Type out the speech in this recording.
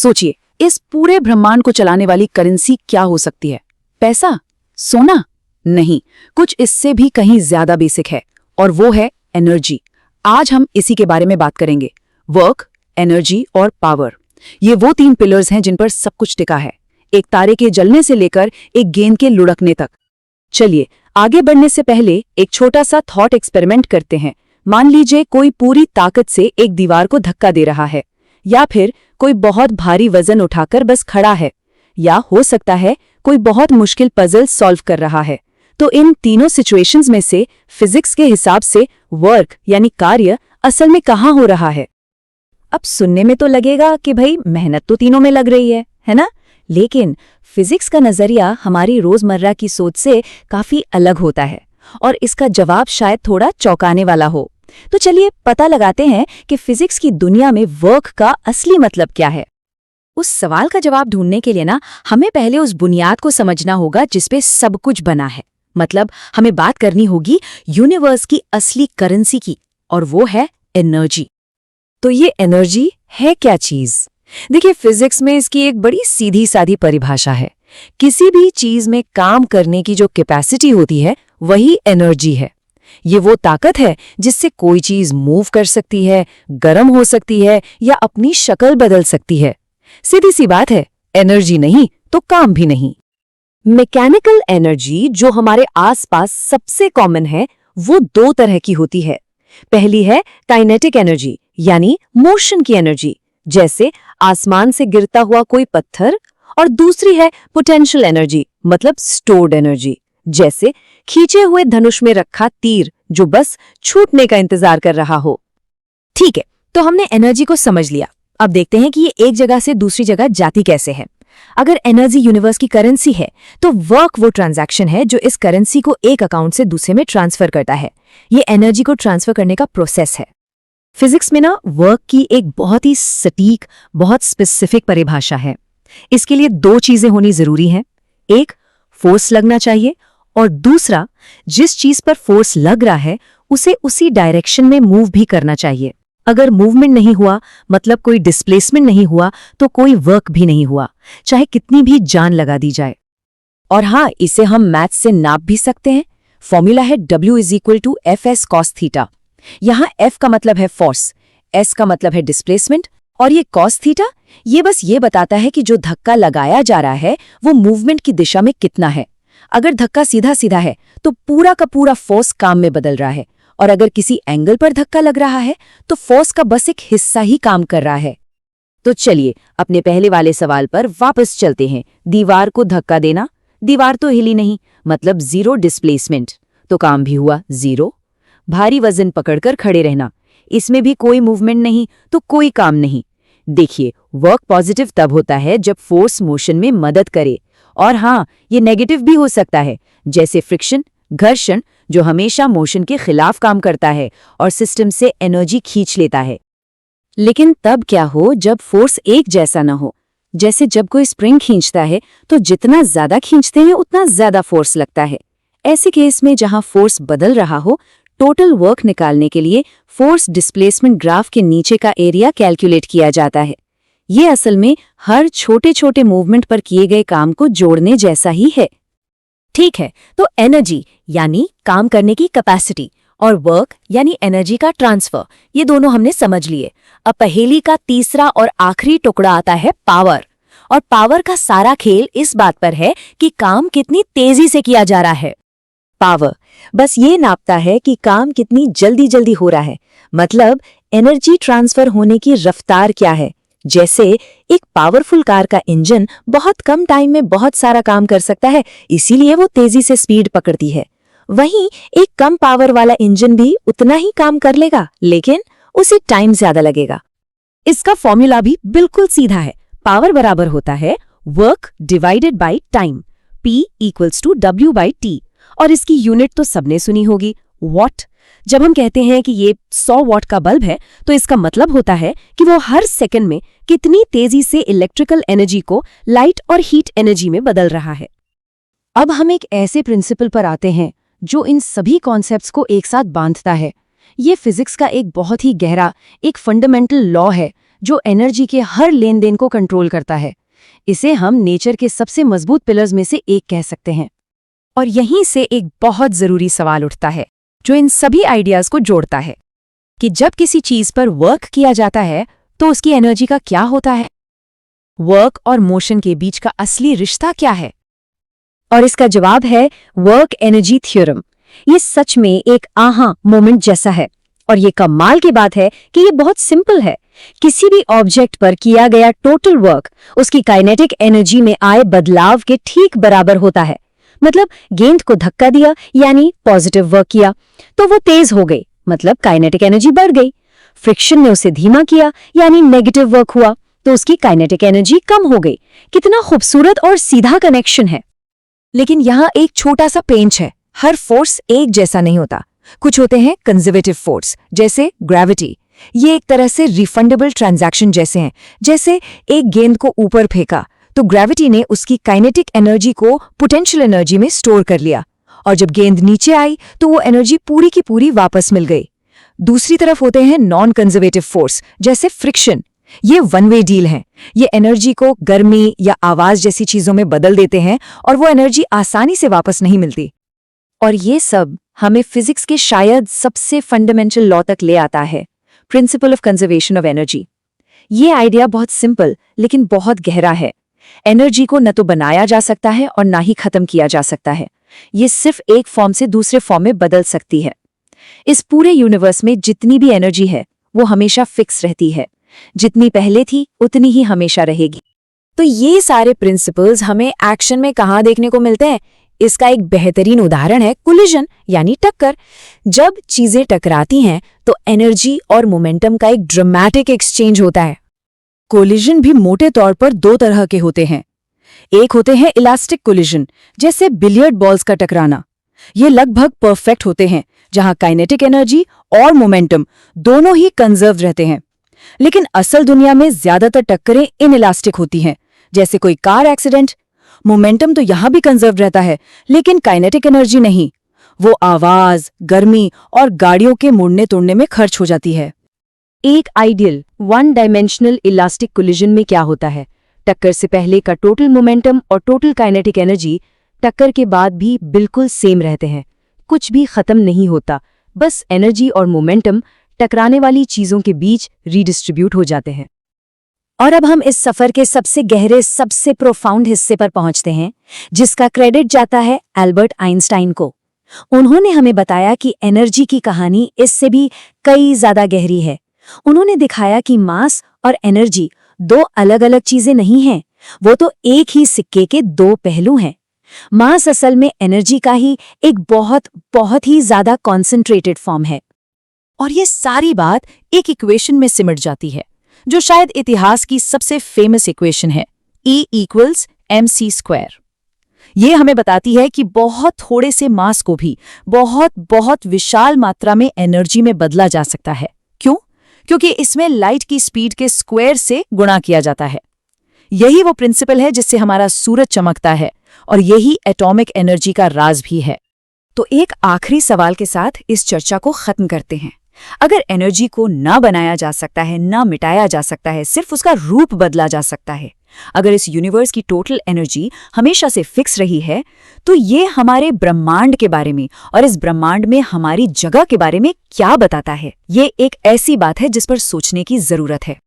सोचिए, इस पूरे ब्रह्मांड को चलाने वाली करेंसी क्या हो सकती है? पैसा? सोना? नहीं, कुछ इससे भी कहीं ज्यादा बेसिक है, और वो है एनर्जी। आज हम इसी के बारे में बात करेंगे। वर्क, एनर्जी और पावर, ये वो तीन पिलर्स हैं जिन पर सब कुछ टिका है, एक तारे के जलने से लेकर एक गेंद के लुढ़कने तक। चलिए, आगे बढ़ने से पहले एक छोटा सा थॉट एक्सपेरिमेंट करते हैं। मान लीजिए कोई पूरी ताकत से एक दीवार को धक्का दे रहा है, या फिर कोई बहुत भारी वजन उठाकर बस खड़ा है, या हो सकता है कोई बहुत मुश्किल पजल सॉल्व कर रहा है। तो इन तीनों सिचुएशंस में से फिजिक्स के हिसाब से वर्क यानी कार्य असल में कहाँ हो रहा है? अब सुनने में तो लगेगा कि भाई मेहनत तो तीनों में लग रही है ना? लेकिन फिजिक्स का नजरिया हमारी रोजमर्रा की सोच से काफी अलग होता है, और इसका जवाब शायद थोड़ा चौंकाने वाला हो। तो चलिए पता लगाते हैं कि फिजिक्स की दुनिया में वर्क का असली मतलब क्या है। उस सवाल का जवाब ढूंढने के लिए हमें पहले उस बुनियाद को समझना होगा जिसपे सब कुछ बना है। मतलब हमें बात करनी होगी यूनिवर्स की असली करेंसी की, और वो है एनर्जी। तो ये एनर्जी है क्या चीज? देखिए, फिजिक्स में इसकी एक बड़ी सीधी सादी परिभाषा है। किसी भी चीज में काम करने की जो कैपेसिटी होती है वही एनर्जी है। ये वो ताकत है जिससे कोई चीज मूव कर सकती है, गर्म हो सकती है या अपनी शक्ल बदल सकती है। सीधी सी बात है, एनर्जी नहीं तो काम भी नहीं। मैकेनिकल एनर्जी जो हमारे आसपास सबसे कॉमन है वो दो तरह की होती है। पहली है काइनेटिक एनर्जी यानी मोशन की एनर्जी, जैसे आसमान से गिरता हुआ कोई पत्थर, और दूसरी है पोटेंशियल एनर्जी मतलब स्टोर्ड एनर्जी, जैसे खींचे हुए धनुष में रखा तीर जो बस छूटने का इंतजार कर रहा हो। ठीक है, तो हमने एनर्जी को समझ लिया। अब देखते हैं कि ये एक जगह से दूसरी जगह जाती कैसे है। अगर एनर्जी यूनिवर्स की करेंसी है तो वर्क वो ट्रांजैक्शन है जो इस करेंसी को एक अकाउंट से दूसरे में ट्रांसफर करता है। ये एनर्जी को ट्रांसफर करने का प्रोसेस है। फिजिक्स में वर्क की एक बहुत ही सटीक, बहुत स्पेसिफिक परिभाषा है। इसके लिए दो चीजें होनी जरूरी हैं। एक, फोर्स लगना चाहिए, और दूसरा, जिस चीज पर फोर्स लग रहा है उसे उसी डायरेक्शन में मूव भी करना चाहिए। अगर मूवमेंट नहीं हुआ, मतलब कोई डिस्प्लेसमेंट नहीं हुआ, तो कोई वर्क भी नहीं हुआ, चाहे कितनी भी जान लगा दी जाए। और हाँ, इसे हम मैथ्स से नाप भी सकते हैं। फॉर्मूला है W = Fs cos थीटा। यहाँ F का मतलब है फोर्स, S का मतलब है डिस्प्लेसमेंट, और ये cos थीटा ये बस ये बताता है कि जो धक्का लगाया जा रहा है वो मूवमेंट की दिशा में कितना है। अगर धक्का सीधा सीधा है तो पूरा का पूरा फोर्स काम में बदल रहा है, और अगर किसी एंगल पर धक्का लग रहा है तो फोर्स का बस एक हिस्सा ही काम कर रहा है। तो चलिए अपने पहले वाले सवाल पर वापस चलते हैं। दीवार को धक्का देना, दीवार तो हिली नहीं, मतलब जीरो डिस्प्लेसमेंट, तो काम भी हुआ जीरो। भारी वजन पकड़कर खड़े रहना, इसमें भी कोई मूवमेंट नहीं तो कोई काम नहीं। देखिए, वर्क पॉजिटिव तब होता है जब फोर्स मोशन में मदद करे, और हाँ, ये नेगेटिव भी हो सकता है, जैसे फ्रिक्शन, घर्षण, जो हमेशा मोशन के खिलाफ काम करता है और सिस्टम से एनर्जी खींच लेता है। लेकिन तब क्या हो जब फोर्स एक जैसा न हो? जैसे जब कोई स्प्रिंग खींचता है तो जितना ज्यादा खींचते हैं उतना ज्यादा फोर्स लगता है। ऐसे केस में जहां फोर्स बदल रहा हो, टोटल वर्क निकालने के लिए फोर्स डिस्प्लेसमेंट ग्राफ के नीचे का एरिया कैलकुलेट किया जाता है। ये असल में हर छोटे छोटे मूवमेंट पर किए गए काम को जोड़ने जैसा ही है। ठीक है, तो एनर्जी यानी काम करने की कैपेसिटी और वर्क यानी एनर्जी का ट्रांसफर, ये दोनों हमने समझ लिए। अब पहेली का तीसरा और आखिरी टुकड़ा आता है पावर। और पावर का सारा खेल इस बात पर है कि काम कितनी तेजी से किया जा रहा है। पावर बस ये नापता है कि काम कितनी जल्दी जल्दी हो रहा है, मतलब एनर्जी ट्रांसफर होने की रफ्तार क्या है। जैसे एक पावरफुल कार का इंजन बहुत कम टाइम में बहुत सारा काम कर सकता है, इसीलिए वो तेजी से स्पीड पकड़ती है। वहीं एक कम पावर वाला इंजन भी उतना ही काम कर लेगा, लेकिन उसे टाइम ज्यादा लगेगा। इसका फॉर्मूला भी बिल्कुल सीधा है। पावर बराबर होता है work divided by time, P = W/T। और इसकी यूनिट तो सबने सुनी होगी, वॉट। जब हम कहते हैं कि ये 100 वॉट का बल्ब है तो इसका मतलब होता है कि वो हर सेकंड में कितनी तेजी से इलेक्ट्रिकल एनर्जी को लाइट और हीट एनर्जी में बदल रहा है। अब हम एक ऐसे प्रिंसिपल पर आते हैं जो इन सभी कॉन्सेप्ट्स को एक साथ बांधता है। ये फिजिक्स का एक बहुत ही गहरा, एक फंडामेंटल लॉ है जो एनर्जी के हर लेन देन को कंट्रोल करता है। इसे हम नेचर के सबसे मजबूत पिलर्स में से एक कह सकते हैं। और यहीं से एक बहुत जरूरी सवाल उठता है जो इन सभी आइडियाज को जोड़ता है कि जब किसी चीज पर वर्क किया जाता है तो उसकी एनर्जी का क्या होता है? वर्क और मोशन के बीच का असली रिश्ता क्या है? और इसका जवाब है वर्क एनर्जी थ्योरम। ये सच में एक आहा मोमेंट जैसा है। और ये कमाल की बात है कि ये बहुत सिंपल है। किसी भी ऑब्जेक्ट पर किया गया टोटल वर्क उसकी काइनेटिक एनर्जी में आए बदलाव के ठीक बराबर होता है। मतलब गेंद को धक्का दिया यानी पॉजिटिव वर्क किया तो वो तेज हो गई, मतलब काइनेटिक एनर्जी बढ़ गई। फ्रिक्शन ने उसे धीमा किया यानी नेगेटिव वर्क हुआ तो उसकी काइनेटिक एनर्जी कम हो गई। कितना खूबसूरत और सीधा कनेक्शन है। लेकिन यहाँ एक छोटा सा पेंच है। हर फोर्स एक जैसा नहीं होता। कुछ होते हैं कंजर्वेटिव फोर्स, जैसे ग्रेविटी। ये एक तरह से रिफंडेबल ट्रांजैक्शन जैसे हैं। जैसे एक गेंद को ऊपर फेंका तो ग्रेविटी ने उसकी काइनेटिक एनर्जी को पोटेंशियल एनर्जी में स्टोर कर लिया, और जब गेंद नीचे आई तो वो एनर्जी पूरी की पूरी वापस मिल गई। दूसरी तरफ होते हैं नॉन कंजर्वेटिव फोर्स, जैसे फ्रिक्शन। ये वन वे डील हैं। ये एनर्जी को गर्मी या आवाज जैसी चीजों में बदल देते हैं और वो एनर्जी आसानी से वापस नहीं मिलती। और ये सब हमें फिजिक्स के शायद सबसे फंडामेंटल लॉ तक ले आता है, principle of conservation of energy. ये आइडिया बहुत सिंपल लेकिन बहुत गहरा है। एनर्जी को न तो बनाया जा सकता है और ना ही खत्म किया जा सकता है। ये सिर्फ एक फॉर्म से दूसरे फॉर्म में बदल सकती है। इस पूरे यूनिवर्स में जितनी भी एनर्जी है वो हमेशा फिक्स रहती है। जितनी पहले थी उतनी ही हमेशा रहेगी। तो ये सारे प्रिंसिपल्स हमें एक्शन में कहाँ देखने को मिलते हैं? इसका एक बेहतरीन उदाहरण है कोलिजन यानी टक्कर। जब चीजें टकराती हैं तो एनर्जी और मोमेंटम का एक ड्रामेटिक एक्सचेंज होता है। कोलिजन भी मोटे तौर पर दो तरह के होते हैं। एक होते हैं इलास्टिक कोलिजन, जैसे बिलियर्ड बॉल्स का टकराना। ये लगभग परफेक्ट होते हैं, जहां काइनेटिक एनर्जी और मोमेंटम दोनों ही कंजर्व रहते हैं। लेकिन असल दुनिया में ज्यादातर टक्करें इनइलास्टिक होती हैं, जैसे कोई कार एक्सीडेंट। मोमेंटम तो यहां भी कंजर्व रहता है, लेकिन काइनेटिक एनर्जी नहीं। वो आवाज, गर्मी और गाड़ियों के मुड़ने तोड़ने में खर्च हो जाती है। एक ideal one dimensional elastic collision में क्या होता है? टक्कर से पहले का टोटल मोमेंटम और टोटल काइनेटिक एनर्जी टक्कर के बाद भी बिल्कुल सेम रहते हैं। कुछ भी खत्म नहीं होता, बस एनर्जी और मोमेंटम टकराने वाली चीजों के बीच रीडिस्ट्रीब्यूट हो जाते हैं। और अब हम इस सफर के सबसे गहरे, सबसे प्रोफाउंड हिस्से पर पहुंचते हैं, जिसका क्रेडिट जाता है एल्बर्ट आइंस्टाइन को। उन्होंने हमें बताया कि एनर्जी की कहानी इससे भी कई ज्यादा गहरी है। उन्होंने दिखाया कि मास और एनर्जी दो अलग अलग चीजें नहीं हैं, वो तो एक ही सिक्के के दो पहलू हैं। मास असल में एनर्जी का ही एक बहुत ही ज्यादा कॉन्सेंट्रेटेड फॉर्म है। और ये सारी बात एक इक्वेशन में सिमट जाती है, जो शायद इतिहास की सबसे फेमस इक्वेशन है, E=mc²। ये हमें बताती है कि बहुत थोड़े से मास को भी बहुत विशाल मात्रा में एनर्जी में बदला जा सकता है। क्यों? क्योंकि इसमें लाइट की स्पीड के स्क्वायर से गुणा किया जाता है। यही वो प्रिंसिपल है जिससे हमारा सूरज चमकता है, और यही एटॉमिक एनर्जी का राज भी है। तो एक आखिरी सवाल के साथ इस चर्चा को खत्म करते हैं। अगर एनर्जी को ना बनाया जा सकता है, ना मिटाया जा सकता है, सिर्फ उसका रूप बदला जा सकता है, अगर इस यूनिवर्स की टोटल एनर्जी हमेशा से फिक्स रही है, तो ये हमारे ब्रह्मांड के बारे में और इस ब्रह्मांड में हमारी जगह के बारे में क्या बताता है? ये एक ऐसी बात है जिस पर सोचने की जरूरत है।